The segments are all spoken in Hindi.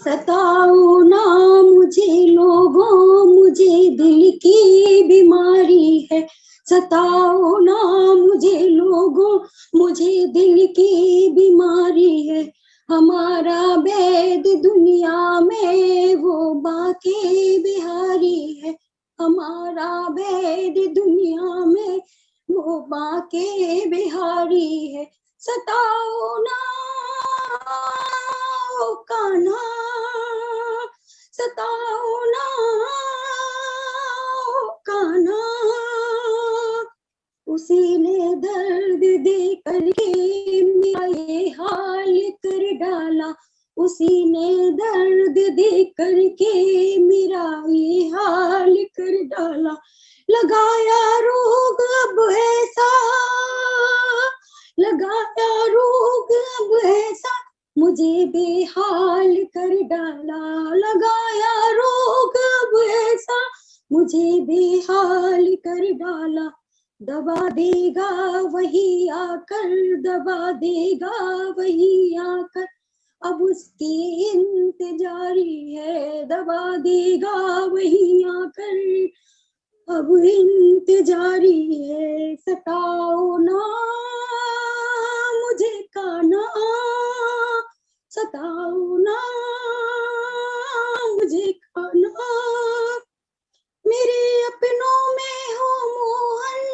सताओ ना मुझे लोगों, मुझे दिल की बीमारी है। सताओ ना मुझे लोगों, मुझे दिल की बीमारी है। हमारा वैद दुनिया में वो बाके बिहारी है। हमारा वैद दुनिया में वो बाके बिहारी है। सताओ ना ओ कान्हा, सताओ ना ओ कान्हा। उसी ने दर्द दे करके मेरा ये हाल कर डाला। उसी ने दर्द दे करके मेरा ये हाल कर डाला। लगाया रोग अब ऐसा, लगाया रोग अब ऐसा, मुझे बेहाल कर डाला। लगाया रोग अब ऐसा, मुझे बेहाल कर डाला। दबा देगा वही आकर, दबा देगा वही आकर, अब उसकी इंतजारी है। दबा देगा वही आकर, अब इंतजारी है। सताओ ना मुझे कान्हा, सताओ ना मुझे कान्हा। मेरे अपनों में हो मोहन,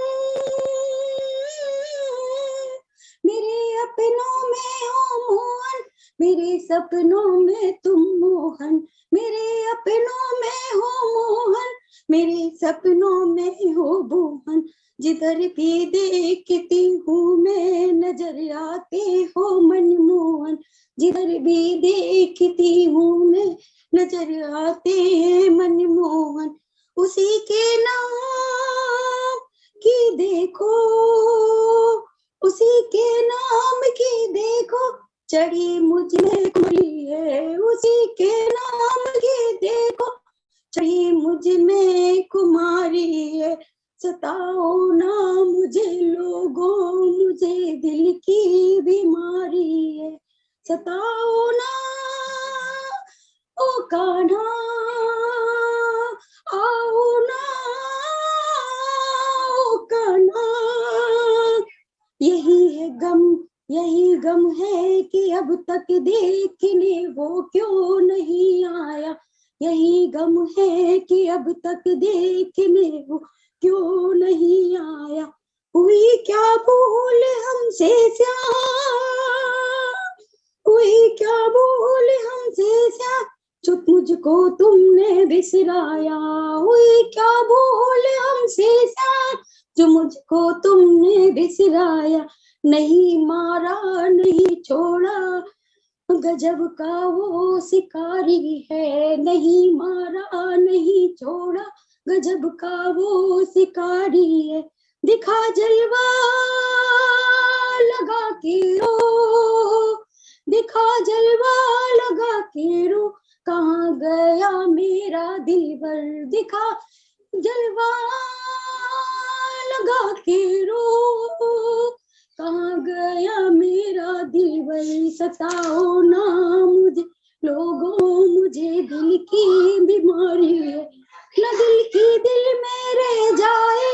मेरे अपनों में हो मोहन, मेरे सपनों में तुम मोहन। मेरे अपनों में हो मोहन, मेरे सपनों में हो मोहन। जिधर भी देखती हूँ मैं नजर आते हो मनमोहन। जिधर भी देखती हूँ मैं नजर आते हैं मनमोहन। उसी के नाम की देखो, उसी के नाम की देखो, चढ़ी मुझ में कुली है। उसी के नाम की देखो, चढ़ी मुझ में कुमारी है। सताओ ना मुझे लोगों, मुझे दिल की बीमारी है। सताओ ना ओ कान्हा, आओ ना ओ कान्हा। यही है गम, यही गम है कि अब तक देखने वो क्यों नहीं आया। यही गम है कि अब तक देखने वो क्यों नहीं आया। हुई क्या भूल हमसे श्याम, हुई क्या भूल हमसे श्याम, चुप मुझको तुमने बिसराया। हुई क्या भूल हमसे श्याम, जो मुझको तुमने बिसराया। नहीं मारा नहीं छोड़ा, गजब का वो शिकारी है। नहीं मारा नहीं छोड़ा, गजब का वो शिकारी है। दिखा जलवा लगा के रो, दिखा जलवा लगा के रो, कहाँ गया मेरा दिलबर। दिखा जलवा लगा के रो, कहाँ गया मेरा दिलबर। सताओ ना मुझे लोगों, मुझे दिल की बीमारी है। न दिल की दिल में रह जाए,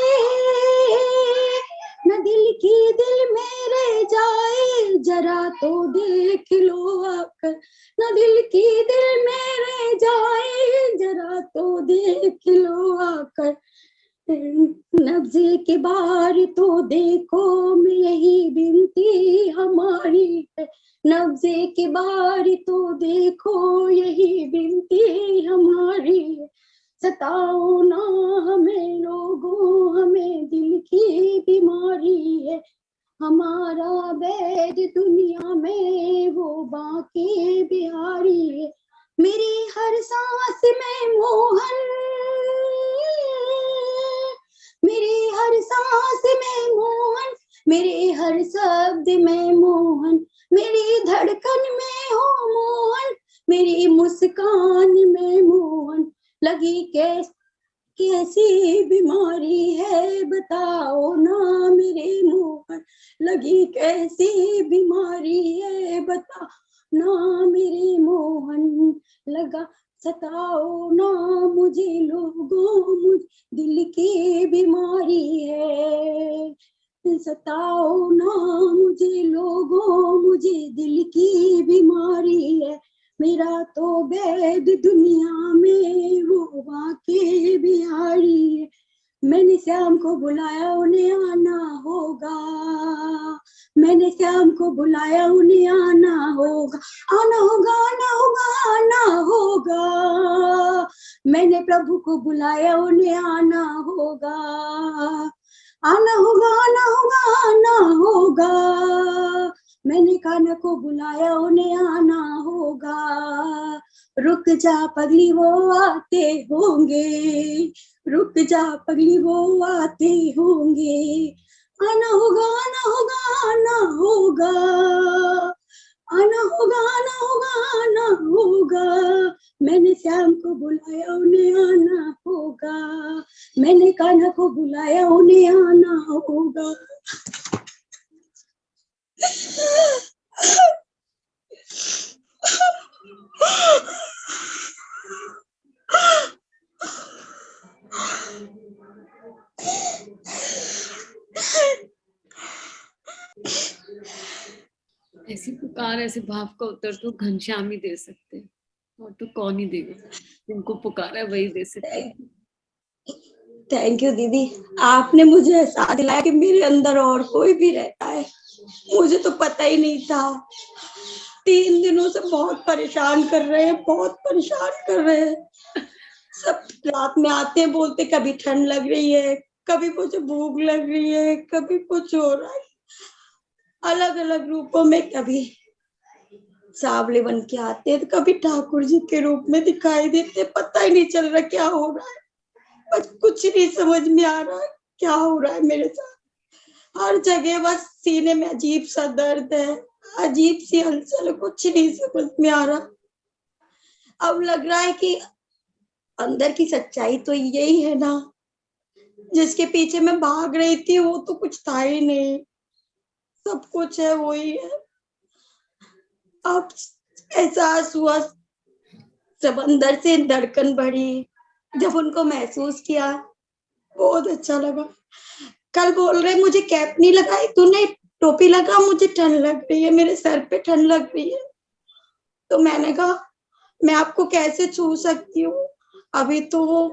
न दिल की दिल में रह जाए, जरा तो देख लो आकर। न दिल की दिल में रह जाए, जरा तो देख लो आकर। नब्ज़े के बार तो देखो, मैं यही विनती हमारी है। नब्ज़े के बार तो देखो, यही विनती हमारी है। सताओ ना हमें लोगों, हमें दिल की बीमारी है। हमारा वैद दुनिया में वो बाके बिहारी है। मेरी हर सांस में मोहन, मेरी हर सांस में मोहन, मेरे हर शब्द में मोहन। मेरी धड़कन में हो मोहन, मेरी मुस्कान में मोहन। लगी कैसी बीमारी है बताओ ना मेरे मोहन। लगी कैसी बीमारी है बताओ ना मेरे मोहन। लगा। सताओ ना मुझे लोगों, मुझ दिल की बीमारी है। सताओ ना मुझे लोगों, मुझे दिल की बीमारी है। मेरा तो वैद दुनिया में वो बाके बिहारी है। मैंने श्याम को बुलाया, उन्हें आना होगा। मैंने श्याम को बुलाया, उन्हें आना होगा। आना होगा, आना होगा, आना होगा। मैंने प्रभु को बुलाया, उन्हें आना होगा। आना होगा, आना होगा, आना होगा। मैंने कान्हा को बुलाया, उन्हें आना होगा। रुक जा पगली, वो आते होंगे। रुक जा पगली, वो आते होंगे। आना होगा, आना होगा, आना होगा। आना होगा, आना होगा, आना होगा। मैंने श्याम को बुलाया, उन्हें आना होगा। मैंने कान्हा को बुलाया, उन्हें आना होगा। ऐसी पुकार, ऐसे भाव का उत्तर तो घनश्याम ही दे सकते हैं, और तो कौन ही देगा। जिनको पुकारा वही दे सकते हैं। थैंक यू दीदी, आपने मुझे एहसास दिलाया कि मेरे अंदर और कोई भी रहता है। मुझे तो पता ही नहीं था। 3 दिनों से बहुत परेशान कर रहे हैं, बहुत परेशान कर रहे हैं। सब रात में आते हैं, बोलते कभी ठंड लग रही है, कभी मुझे भूख लग रही है, कभी कुछ हो रहा है। अलग अलग रूपों में, कभी सांवले बन के आते हैं, कभी ठाकुर जी के रूप में दिखाई देते। पता ही नहीं चल रहा क्या हो रहा है, बस कुछ नहीं समझ में आ रहा है क्या हो रहा है मेरे साथ। हर जगह बस सीने में अजीब सा दर्द है, अजीब सी हलचल है, कुछ नहीं समझ में आ रहा। अब लग रहा है कि अंदर की सच्चाई तो यही है ना, जिसके पीछे मैं भाग रही थी वो तो कुछ था ही नहीं, सब कुछ है वही है। अब एहसास हुआ, जब अंदर से धड़कन बढ़ी, जब उनको महसूस किया, बहुत अच्छा लगा। कल बोल रहे मुझे कैप नहीं लगाई तूने, टोपी लगा, मुझे ठंड लग रही है, मेरे सर पे ठंड लग रही है। तो मैंने कहा मैं आपको कैसे छू सकती हूँ, अभी तो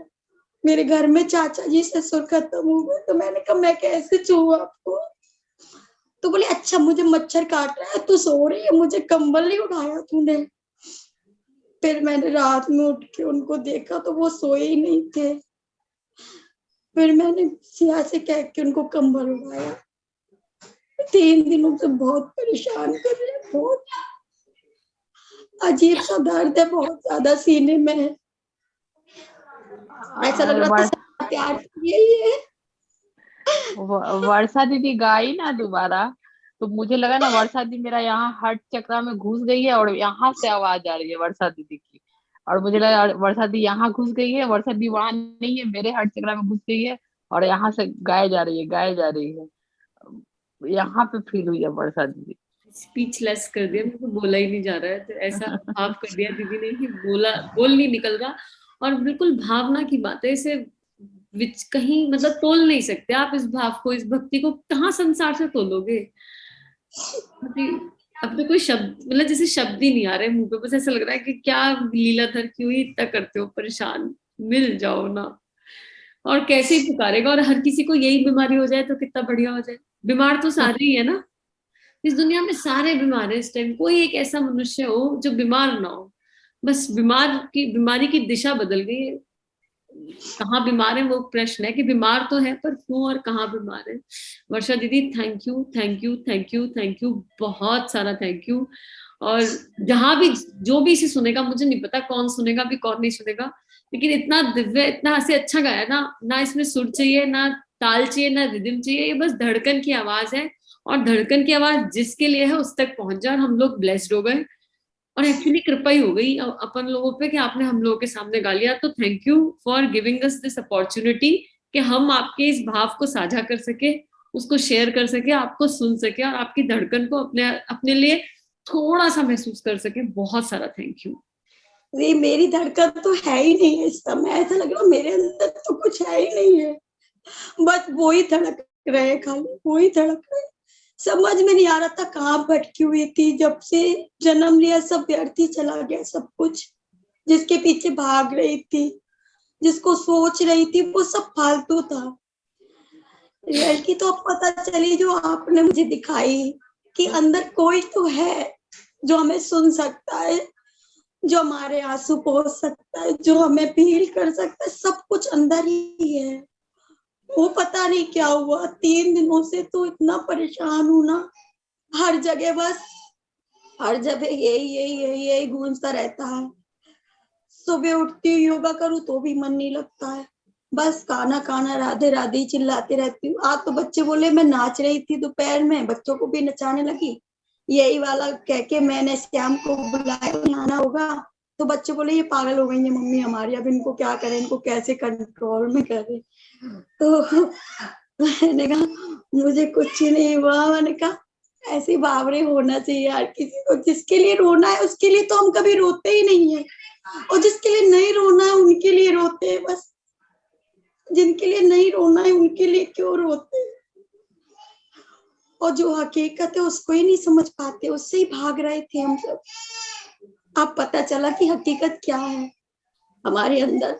मेरे घर में चाचा जी ससुर खत्म हो गए, तो मैंने कहा मैं कैसे छू आपको। तो बोले अच्छा मुझे मच्छर काट रहा है, तू सो रही है, मुझे कंबल नहीं उठाया तूने। फिर मैंने रात में उठ के उनको देखा तो वो सोए ही नहीं थे। फिर मैंने सिया से कह के उनको कंबल उठाया। 3 दिनों से बहुत परेशान कर रहे हैं, बहुत अजीब सा दर्द है, बहुत ज्यादा सीने में है। ऐसा लग रहा था प्यार यही है। वर्षा दीदी गाई ना दोबारा, तो मुझे लगा ना वर्षा दीदी मेरा यहाँ हार्ट चक्र में घुस गई है और यहाँ से आवाज आ रही है वर्षा दीदी की, और मुझे लगा वर्षा दीदी यहाँ घुस गई है, वर्षा दीदी वहां नहीं है, मेरे हार्ट चक्र में घुस गई है और यहाँ से गाए जा रही है, गाए जा रही है। यहाँ पे फील हुई है वर्षा दीदी। स्पीचलेस कर दिया, मेरे को बोला ही नहीं जा रहा है, तो ऐसा भाव कर दिया दीदी ने कि बोल नहीं निकल रहा। और बिल्कुल भावना की बात है, इसे कहीं मतलब तोल नहीं सकते आप इस भाव को, इस भक्ति को कहाँ संसार से तोलोगे। अब तो कोई शब्द, मतलब जैसे शब्द ही नहीं आ रहे मुंह पे, बस ऐसा लग रहा है कि क्या लीलाधर क्यों ही इतना करते हो परेशान, मिल जाओ ना। और कैसे ही पुकारेगा, और हर किसी को यही बीमारी हो जाए तो कितना बढ़िया हो जाए। बीमार तो सारे ही है ना, इस दुनिया में सारे बीमार है इस टाइम, कोई एक ऐसा मनुष्य हो जो बीमार ना हो। बस बीमारी की दिशा बदल गई है। कहाँ बीमार है वो प्रश्न है, कि बीमार तो है पर क्यों और कहाँ बीमार है। वर्षा दीदी thank you, thank you, thank you, thank you, बहुत सारा थैंक यू। और जहां भी जो भी इसे सुनेगा, मुझे नहीं पता कौन सुनेगा भी कौन नहीं सुनेगा, लेकिन इतना दिव्य, इतना से अच्छा गाया ना, ना इसमें सुर चाहिए, ना ताल चाहिए, ना रिदम चाहिए, ये बस धड़कन की आवाज है। और धड़कन की आवाज जिसके लिए है उस तक पहुंच जाए, और हम लोग ब्लेस्ड हो गए। और एक्चुअली कृपा ही हो गई अपन लोगों पे कि आपने हम लोगों के सामने गा लिया। तो thank you for giving us this opportunity कि हम आपके इस भाव को साझा कर सके, उसको शेयर कर सके, आपको सुन सके, और आपकी धड़कन को अपने अपने लिए थोड़ा सा महसूस कर सके। बहुत सारा थैंक यू। ये मेरी धड़कन तो है ही नहीं है इस समय, ऐसा लग रहा मेरे अंदर तो कुछ है ही नहीं है, बस वो ही धड़क रहे, खाली वो ही धड़क रहे। समझ में नहीं आ रहा था कहाँ भटकी हुई थी, जब से जन्म लिया सब व्यर्थ ही चला गया, सब कुछ जिसके पीछे भाग रही थी, जिसको सोच रही थी, वो सब फालतू था। रियलिटी तो अब पता चली जो आपने मुझे दिखाई, कि अंदर कोई तो है जो हमें सुन सकता है, जो हमारे आंसू पोंछ सकता है, जो हमें फील कर सकता है, सब कुछ अंदर ही है। वो पता नहीं क्या हुआ, 3 दिनों से तो इतना परेशान हूं ना, हर जगह बस, हर जगह यही गूंजता रहता है। सुबह उठती हूँ, योगा करूँ तो भी मन नहीं लगता है, बस काना काना राधे राधे चिल्लाते रहती हूँ। आज तो बच्चे बोले, मैं नाच रही थी दोपहर में, बच्चों को भी नचाने लगी, यही वाला कह के मैंने श्याम को बुलाया, आना होगा, तो बच्चे बोले ये पागल हो गई है मम्मी हमारी, अब इनको क्या करें, इनको कैसे कंट्रोल में करें। तो मैंने कहा मुझे कुछ ही नहीं हुआ, मैंने कहा ऐसे बावरे होना चाहिए यार किसी को, जिसके लिए रोना है उसके लिए तो हम कभी रोते ही नहीं है, और जिसके लिए नहीं रोना है उनके लिए रोते हैं, बस जिनके लिए नहीं रोना है उनके लिए क्यों रोते हैं, और जो हकीकत है उसको ही नहीं समझ पाते, उससे ही भाग रहे थे हम सब। अब पता चला कि हकीकत क्या है हमारे अंदर,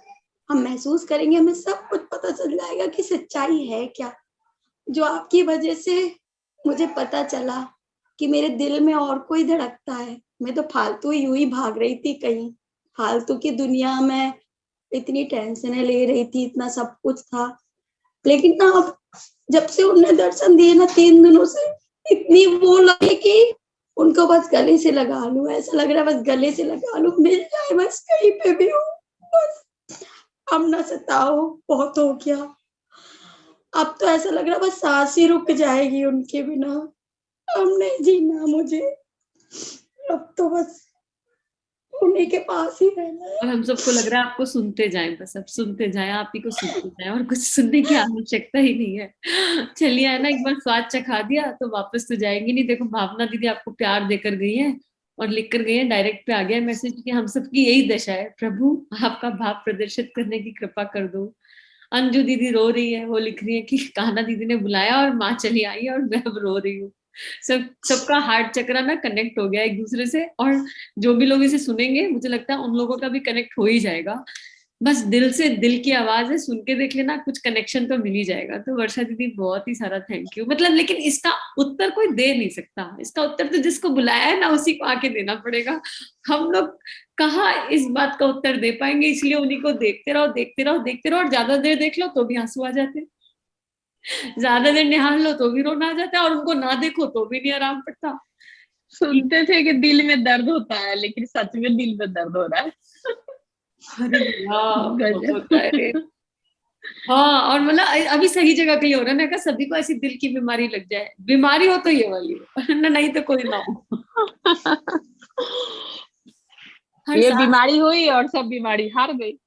हम महसूस करेंगे, हमें सब कुछ पता चल जाएगा कि सच्चाई है क्या। जो आपकी वजह से मुझे पता चला कि मेरे दिल में और कोई धड़कता है, मैं तो फालतू यूं ही भाग रही थी कहीं, फालतू की दुनिया में इतनी टेंशनें ले रही थी, इतना सब कुछ था, लेकिन ना अब जब से उन्होंने दर्शन दिए ना 3 दिनों से, इतनी वो लगे कि उनको बस गले से लगा लूं, ऐसा लग रहा है बस गले से लगा लूं, मिल जाए बस कहीं पे भी हो, बस अब ना सताओ, बहुत हो गया। अब तो ऐसा लग रहा बस सांस ही रुक जाएगी उनके बिना, अब नहीं जीना मुझे, अब तो बस उन्हीं के पास ही रहना है। और हम सबको लग रहा है आपको सुनते जाएं, बस अब सुनते जाएं, आप ही को सुनते जाएं, और कुछ सुनने की आवश्यकता ही नहीं है। चलिए है ना, एक बार स्वाद चखा दिया तो वापस तो जाएंगे नहीं। देखो भावना दीदी आपको प्यार देकर गई है और लिख कर गई है, डायरेक्ट पे आ गया मैसेज कि हम सबकी यही दशा है, प्रभु आपका भाव प्रदर्शित करने की कृपा कर दो। अंजू दीदी रो रही है, वो लिख रही है कि कान्हा दीदी ने बुलाया और माँ चली आई और मैं अब रो रही हूँ। सबका हार्ट चक्रा ना कनेक्ट हो गया एक दूसरे से, और जो भी लोग इसे सुनेंगे मुझे लगता है उन लोगों का भी कनेक्ट हो ही जाएगा। बस दिल से, दिल की आवाज है, सुन के देख लेना, कुछ कनेक्शन तो मिल ही जाएगा। तो वर्षा दीदी बहुत ही सारा थैंक यू। मतलब लेकिन इसका उत्तर कोई दे नहीं सकता, इसका उत्तर तो जिसको बुलाया है ना उसी को आके देना पड़ेगा। हम लोग कहाँ इस बात का उत्तर दे पाएंगे, इसलिए उन्हीं को देखते रहो देखते रहो देखते रहो, और ज्यादा देर देख लो तो भी आंसू आ जाते, ज्यादा देर निहाल लो तो भी रोना आ जाता है, और उनको ना देखो तो भी नहीं आराम पड़ता। सुनते थे कि दिल में दर्द होता है, लेकिन सच में दिल में दर्द हो रहा है। अरे बहुत होता है रे। गजब। हाँ, और मतलब अभी सही जगह पे हो रहा है ना, सभी को ऐसी दिल की बीमारी लग जाए, बीमारी हो तो ये वाली हो ना, नहीं तो कोई ना हो। हर ये साल बीमारी हुई और सब बीमारी हार गई।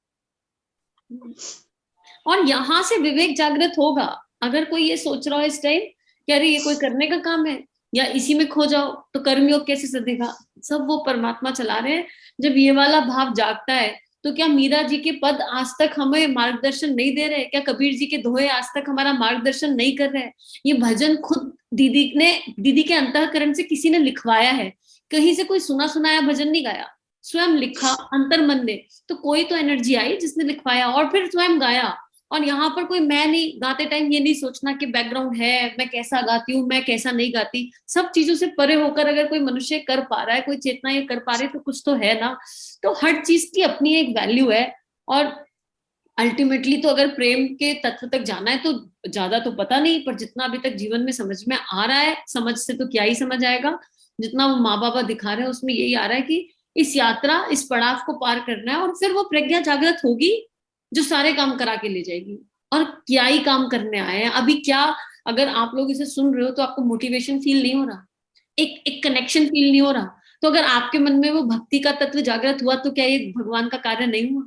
और यहाँ से विवेक जागृत होगा। अगर कोई ये सोच रहा है इस टाइम कि अरे ये कोई करने का काम है या इसी में खो जाओ, तो कर्मयोग कैसे सधेगा, सब वो परमात्मा चला रहे हैं। जब ये वाला भाव जागता है तो क्या मीरा जी के पद आज तक हमें मार्गदर्शन नहीं दे रहे, क्या कबीर जी के दोहे आज तक हमारा मार्गदर्शन नहीं कर रहे? ये भजन खुद दीदी के अंतःकरण से किसी ने लिखवाया है, कहीं से कोई सुना सुनाया भजन नहीं गाया, स्वयं लिखा अंतर मन ने, तो कोई तो एनर्जी आई जिसने लिखवाया और फिर स्वयं गाया। और यहाँ पर कोई मैं नहीं, गाते टाइम ये नहीं सोचना कि बैकग्राउंड है, मैं कैसा गाती हूँ, मैं कैसा नहीं गाती, सब चीजों से परे होकर अगर कोई मनुष्य कर पा रहा है, कोई चेतना ये कर पा रही है, तो कुछ तो है ना। तो हर चीज की अपनी एक वैल्यू है, और अल्टीमेटली तो अगर प्रेम के तत्व तक जाना है तो ज्यादा तो पता नहीं, पर जितना अभी तक जीवन में समझ में आ रहा है, समझ से तो क्या ही समझ आएगा, जितना वो माँ बाबा दिखा रहे हैं उसमें यही आ रहा है कि इस यात्रा, इस पड़ाव को पार करना है, और फिर वो प्रज्ञा जागृत होगी जो सारे काम करा के ले जाएगी। और क्या ही काम करने आए हैं अभी, क्या अगर आप लोग इसे सुन रहे हो तो आपको मोटिवेशन फील नहीं हो रहा, एक कनेक्शन फील नहीं हो रहा, तो अगर आपके मन में वो भक्ति का तत्व जागृत हुआ तो क्या ये भगवान का कार्य नहीं हुआ?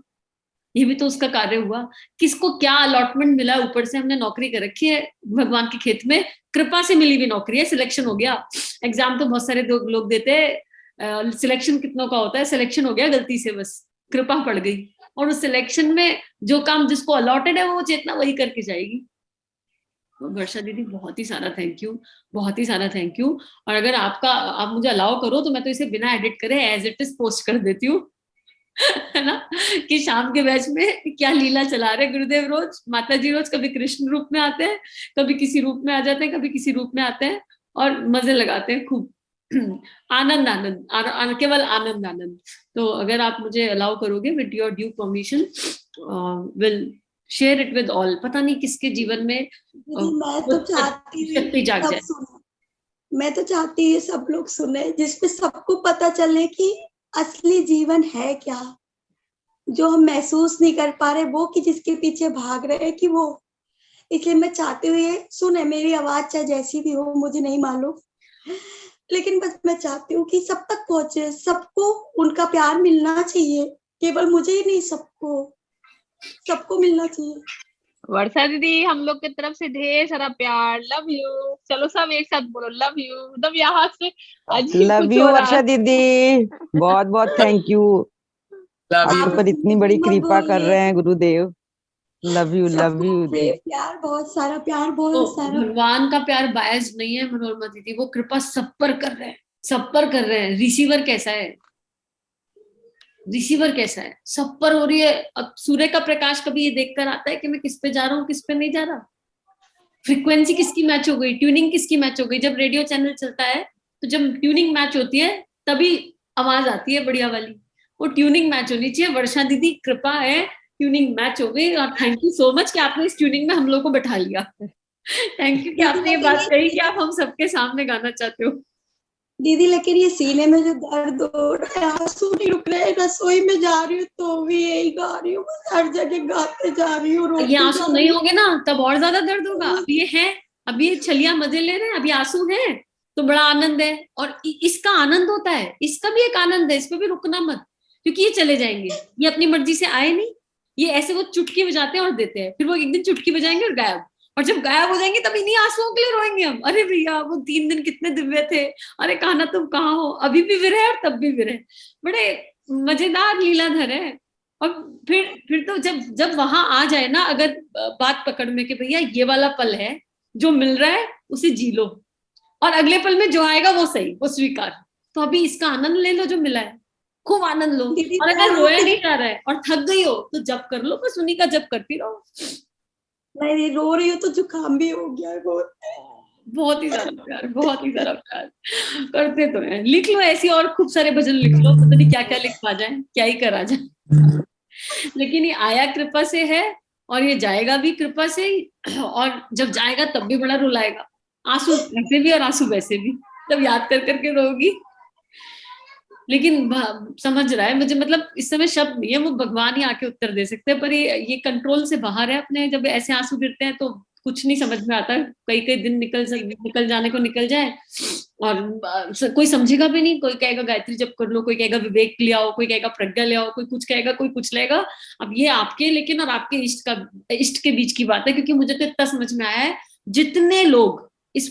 ये भी तो उसका कार्य हुआ। किसको क्या अलॉटमेंट मिला ऊपर से, हमने नौकरी कर रखी है भगवान के खेत में, कृपा से मिली हुई नौकरी है, सिलेक्शन हो गया। एग्जाम तो बहुत सारे लोग देते हैं, सिलेक्शन कितनों का होता है, सिलेक्शन हो गया गलती से बस, कृपा पड़ गई, और उस सिलेक्शन में जो काम जिसको अलॉटेड है वो चेतना वही करके जाएगी। तो वर्षा दीदी बहुत ही सारा थैंक यू, बहुत ही सारा थैंक यू। और अगर आप मुझे अलाउ करो तो मैं तो इसे बिना एडिट करे एज इट इज पोस्ट कर देती हूँ है ना, कि शाम के बैच में क्या लीला चला रहे गुरुदेव रोज, माता जी रोज कभी कृष्ण रूप में आते हैं, कभी किसी रूप में आ जाते हैं, कभी किसी रूप में आते हैं और मजे लगाते हैं खूब। आनंद आनंद केवल आनंद आनंद। तो अगर आप मुझे अलाउ करोगे with your due permission, will share it with all. पता नहीं किसके जीवन में मैं तो चाहती शक्ति जाग जाए। मैं तो चाहती हूँ सब लोग सुने, जिसमें सबको पता चले कि असली जीवन है क्या, जो हम महसूस नहीं कर पा रहे वो, कि जिसके पीछे भाग रहे कि वो। इसलिए मैं चाहती हूँ ये सुने, मेरी आवाज चाहे जैसी भी हो मुझे नहीं मालूम, लेकिन बस मैं चाहती हूँ कि सब तक पहुंचे, सबको उनका प्यार मिलना चाहिए, केवल मुझे ही नहीं, सबको मिलना चाहिए। वर्षा दीदी हम लोग की तरफ से ढेर सारा प्यार, लव यू। चलो सब एक साथ बोलो लव यू, एकदम यहाँ से लव यू वर्षा दीदी, बहुत बहुत थैंक यू। आपके पर इतनी बड़ी कृपा कर रहे हैं गुरुदेव। लव यू प्यार, बहुत सारा प्यार, बहुत सारा। भगवान का प्यार बायस नहीं है मनोरमा दीदी, वो कृपा सब पर कर रहे हैं, सब पर कर रहे हैं। रिसीवर कैसा है, रिसीवर कैसा है, सब पर हो रही है। अब सूर्य का प्रकाश कभी ये देखकर आता है कि मैं किस पे जा रहा हूँ किस पे नहीं जा रहा, फ्रीक्वेंसी किसकी मैच हो गई, ट्यूनिंग किसकी मैच हो गई। जब रेडियो चैनल चलता है तो जब ट्यूनिंग मैच होती है तभी आवाज आती है बढ़िया वाली, वो ट्यूनिंग मैच होनी चाहिए। वर्षा दीदी कृपा है, ट्यूनिंग मैच हो गई। और थैंक यू सो मच कि आपने इस ट्यूनिंग में हम लोग को बैठा लिया। थैंक यू कि आपने ये बात कही कि आप हम सबके सामने गाना चाहते हो। दीदी लेकिन ये सीने में जो दर्द हो रहा है, आंसू नहीं रुक रहे, रसोई में जा रही हूँ तो भी यही गा रही हूँ, हर जगह गाते जा रही हूँ। ये आंसू नहीं होंगे ना तब और ज्यादा दर्द होगा। अब ये है, अब ये छलिया मजे ले रहे हैं, अभी आंसू है तो बड़ा आनंद है। और इसका आनंद होता है, इसका भी एक आनंद है, इस पे भी रुकना मत, क्योंकि ये चले जाएंगे, ये अपनी मर्जी से आए नहीं। ये ऐसे वो चुटकी बजाते हैं और देते हैं, फिर वो एक दिन चुटकी बजाएंगे और गायब। और जब गायब हो जाएंगे तब इन्हीं आंसुओं के लिए रोएंगे हम, अरे भैया वो 3 दिन कितने दिव्य थे, अरे कान्हा तुम कहाँ हो, अभी भी विरह और तब भी विरह। बड़े मजेदार लीलाधर है। और फिर तो जब वहां आ जाए ना अगर बात पकड़ में कि भैया ये वाला पल है, जो मिल रहा है उसे जी लो, और अगले पल में जो आएगा वो सही, वो स्वीकार। तो अभी इसका आनंद ले लो जो मिला है, खूब आनंद लो। और अगर रोया नहीं जा रहा है और थक गई हो तो जप कर लो, बस उन्हीं का जप करती रहो। नहीं रो रही हो तो जुकाम भी हो गया, बहुत ही ज्यादा प्यार, बहुत ही ज्यादा प्यार करते तो हैं। लिख लो ऐसी और खूब सारे भजन लिख लो, पता नहीं क्या क्या लिख पा जाए, क्या ही करा जाए। लेकिन ये आया कृपा से है और ये जाएगा भी कृपा से ही। और जब जाएगा तब भी बड़ा रुलाएगा, आंसू ऐसे भी और आंसू वैसे भी, तब याद कर करके रोगी। लेकिन समझ रहा है मुझे, मतलब इस समय शब्द नहीं है, वो भगवान ही आके उत्तर दे सकते हैं। पर ये कंट्रोल से बाहर है अपने। जब ऐसे आंसू गिरते हैं तो कुछ नहीं समझ में आता, कई कई दिन निकल जाने को निकल जाए और कोई समझेगा भी नहीं। कोई कहेगा गायत्री जप कर लो, कोई कहेगा विवेक ले आओ, कोई कहेगा प्रज्ञा ले आओ, कोई कुछ कहेगा कोई कुछ लेगा। अब ये आपके लेकिन और आपके इष्ट के बीच की बात है। क्योंकि मुझे तो इतना समझ में आया है, जितने लोग इस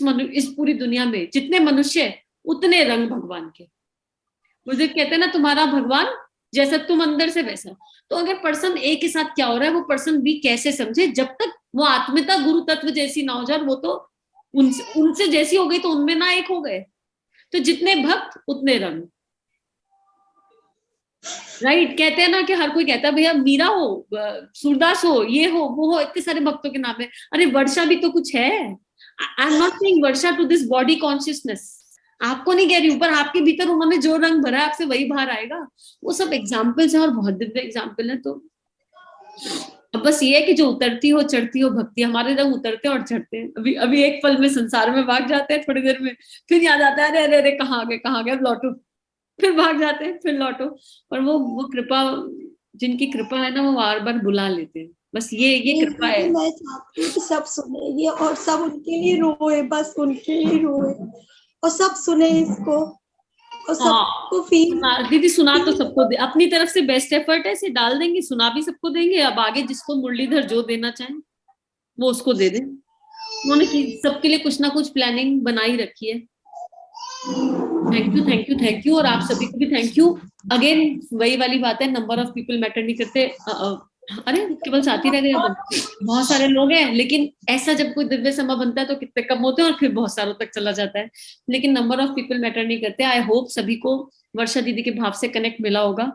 पूरी दुनिया में जितने मनुष्य उतने रंग भगवान के। मुझे कहते हैं ना तुम्हारा भगवान जैसा तुम अंदर से वैसा। तो अगर पर्सन ए के साथ क्या हो रहा है वो पर्सन बी कैसे समझे, जब तक वो आत्मिकता गुरु तत्व जैसी ना हो जाए। वो तो उनसे जैसी हो गई तो उनमें ना एक हो गए। तो जितने भक्त उतने रंग, राइट। कहते हैं ना कि हर कोई कहता है भैया मीरा हो, सूरदास हो, ये हो वो हो, इतने सारे भक्तों के नाम है। अरे वर्षा भी तो कुछ है। I am not saying worship to this body consciousness, आपको नहीं कह रही हूँ, पर आपके भीतर उन्होंने जो रंग भरा है आपसे वही बाहर आएगा। वो सब एग्जाम्पल्स हैं और बहुत दिव्य एग्जाम्पल है। तो अब बस ये है कि जो उतरती हो चढ़ती हो भक्ति, हमारे रंग उतरते हैं और चढ़ते हैं। अभी एक पल में संसार में भाग जाते हैं, थोड़ी देर में फिर याद आता है अरे अरे अरे कहाँ गए लौटो, फिर भाग जाते हैं, फिर लौटो। और वो कृपा, जिनकी कृपा है ना वो बार बार बुला लेते हैं। बस ये कृपा है। मैं चाहती हूँ कि सब सुनेंगे और सब उनके लिए रोए, बस उनके लिए रोए और सब सुने इसको और सबको फील। दीदी सुना तो सबको दे, अपनी तरफ से बेस्ट एफर्ट है, इसे डाल देंगे, सुना भी सबको देंगे। अब आगे जिसको मुरलीधर जो देना चाहे वो उसको दे दें। उन्होंने सबके लिए कुछ ना कुछ प्लानिंग बनाई रखी है। थैंक यू और आप सभी को भी थैंक यू। अगेन वही वाली बात है, नंबर ऑफ पीपल मैटर नहीं करते। अरे केवल साथी रह गए, बहुत सारे लोग हैं, लेकिन ऐसा जब कोई दिव्य समा बनता है तो कितने कम होते हैं और फिर बहुत सारों तक चला जाता है, लेकिन नंबर ऑफ पीपल मैटर नहीं करते। आई होप सभी को वर्षा दीदी के भाव से कनेक्ट मिला होगा।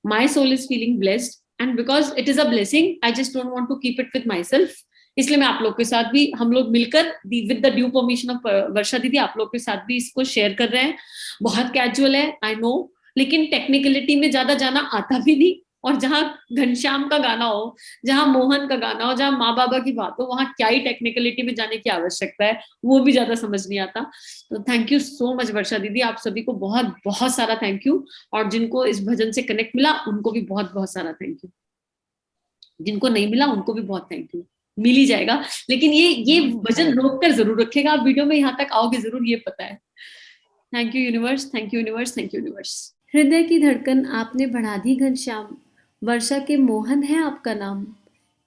My soul is feeling blessed and because it is a blessing I just don't want to keep it with myself, इसलिए मैं आप लोग के साथ भी, हम लोग मिलकर with the due permission of Varsha दीदी, आप लोग के साथ भी इसको शेयर कर रहे हैं। बहुत कैजुअल है आई नो, लेकिन टेक्निकलिटी में ज्यादा जाना आता भी नहीं, और जहां घनश्याम का गाना हो, जहां मोहन का गाना हो, जहां माँ बाबा की बात हो, वहां क्या ही टेक्निकलिटी में जाने की आवश्यकता है, वो भी ज्यादा समझ नहीं आता। तो थैंक यू सो मच वर्षा दीदी, आप सभी को बहुत बहुत सारा थैंक यू, और जिनको इस भजन से कनेक्ट मिला उनको भी बहुत बहुत सारा थैंक यू, जिनको नहीं मिला उनको भी बहुत थैंक यू। मिल ही जाएगा, लेकिन ये भजन रोक कर जरूर रखेगा, आप वीडियो में यहाँ तक आओगे जरूर, ये पता है। Thank you universe, thank you universe, thank you universe. हृदय की धड़कन आपने बढ़ा दी घनश्याम, वर्षा के मोहन है आपका नाम।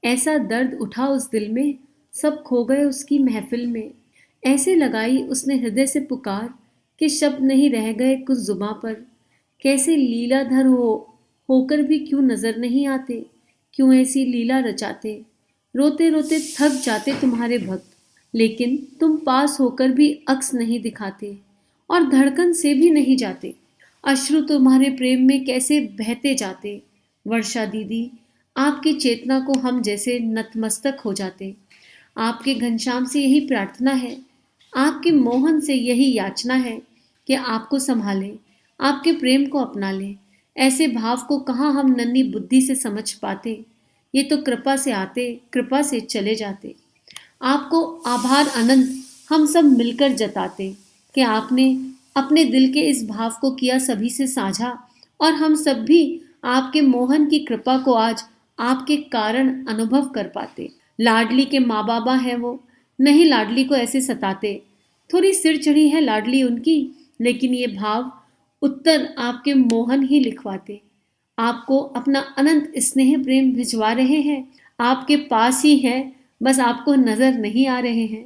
ऐसा दर्द उठा उस दिल में, सब खो गए उसकी महफिल में। ऐसे लगाई उसने हृदय से पुकार, कि शब्द नहीं रह गए कुछ जुबां पर। कैसे लीलाधर होकर भी क्यों नजर नहीं आते, क्यों ऐसी लीला रचाते। रोते रोते थक जाते तुम्हारे भक्त, लेकिन तुम पास होकर भी अक्स नहीं दिखाते, और धड़कन से भी नहीं जाते। अश्रु तुम्हारे प्रेम में कैसे बहते जाते। वर्षा दीदी, आपकी चेतना को हम जैसे नतमस्तक हो जाते। आपके घनश्याम से यही प्रार्थना है, आपके मोहन से यही याचना है, कि आपको संभाले, आपके प्रेम को अपना ले। ऐसे भाव को कहाँ हम नन्ही बुद्धि से समझ पाते, ये तो कृपा से आते, कृपा से चले जाते। आपको आभार अनंत हम सब मिलकर जताते, कि आपने अपने दिल के इस भाव को किया सभी से साझा, और हम सब भी आपके मोहन की कृपा को आज आपके कारण अनुभव कर पाते। लाडली के माँ बाबा हैं वो, नहीं लाडली को ऐसे सताते। थोड़ी सिर चढ़ी है लाडली उनकी, लेकिन ये भाव उत्तर आपके मोहन ही लिखवाते। आपको अपना अनंत स्नेह प्रेम भिजवा रहे हैं, आपके पास ही है, बस आपको नजर नहीं आ रहे हैं।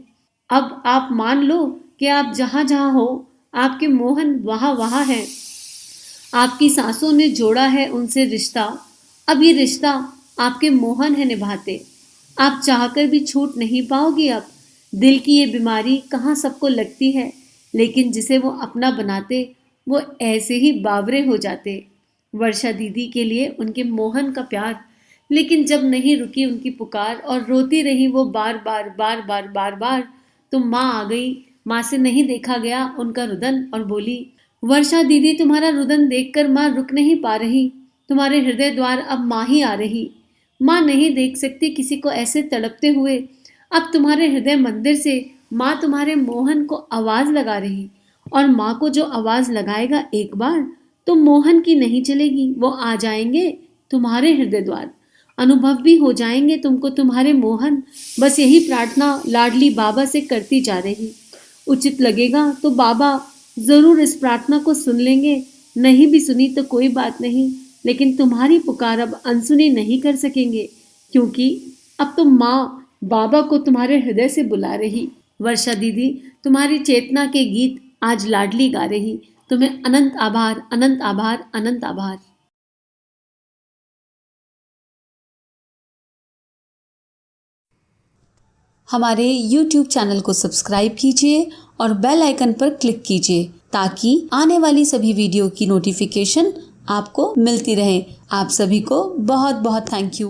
अब आप मान लो कि आप जहां जहां हो, आपके मोहन वहां वहां है। आपकी सांसों ने जोड़ा है उनसे रिश्ता, अब ये रिश्ता आपके मोहन है निभाते। आप चाहकर भी छूट नहीं पाओगी अब, दिल की ये बीमारी कहाँ सबको लगती है, लेकिन जिसे वो अपना बनाते वो ऐसे ही बावरे हो जाते। वर्षा दीदी के लिए उनके मोहन का प्यार, लेकिन जब नहीं रुकी उनकी पुकार और रोती रही वो बार बार बार बार बार बार, तो माँ आ गई। माँ से नहीं देखा गया उनका रुदन और बोली, वर्षा दीदी तुम्हारा रुदन देखकर माँ रुक नहीं पा रही, तुम्हारे हृदय द्वार अब माँ ही आ रही। माँ नहीं देख सकती किसी को ऐसे तड़पते हुए, अब तुम्हारे हृदय मंदिर से माँ तुम्हारे मोहन को आवाज लगा रही, और माँ को जो आवाज लगाएगा एक बार, तो मोहन की नहीं चलेगी, वो आ जाएंगे तुम्हारे हृदय द्वार, अनुभव भी हो जाएंगे तुमको तुम्हारे मोहन। बस यही प्रार्थना लाडली बाबा से करती जा रही। उचित लगेगा तो बाबा जरूर इस प्रार्थना को सुन लेंगे, नहीं भी सुनी तो कोई बात नहीं, लेकिन तुम्हारी पुकार अब अनसुनी नहीं कर सकेंगे, क्योंकि अब तो माँ बाबा को तुम्हारे हृदय से बुला रही। वर्षा दीदी, तुम्हारी चेतना के गीत आज लाडली गा रही। तुम्हें अनंत आभार, अनंत आभार, अनंत आभार। हमारे YouTube चैनल को सब्सक्राइब कीजिए और बेल आइकन पर क्लिक कीजिए, ताकि आने वाली सभी वीडियो की नोटिफिकेशन आपको मिलती रहे। आप सभी को बहुत बहुत थैंक यू।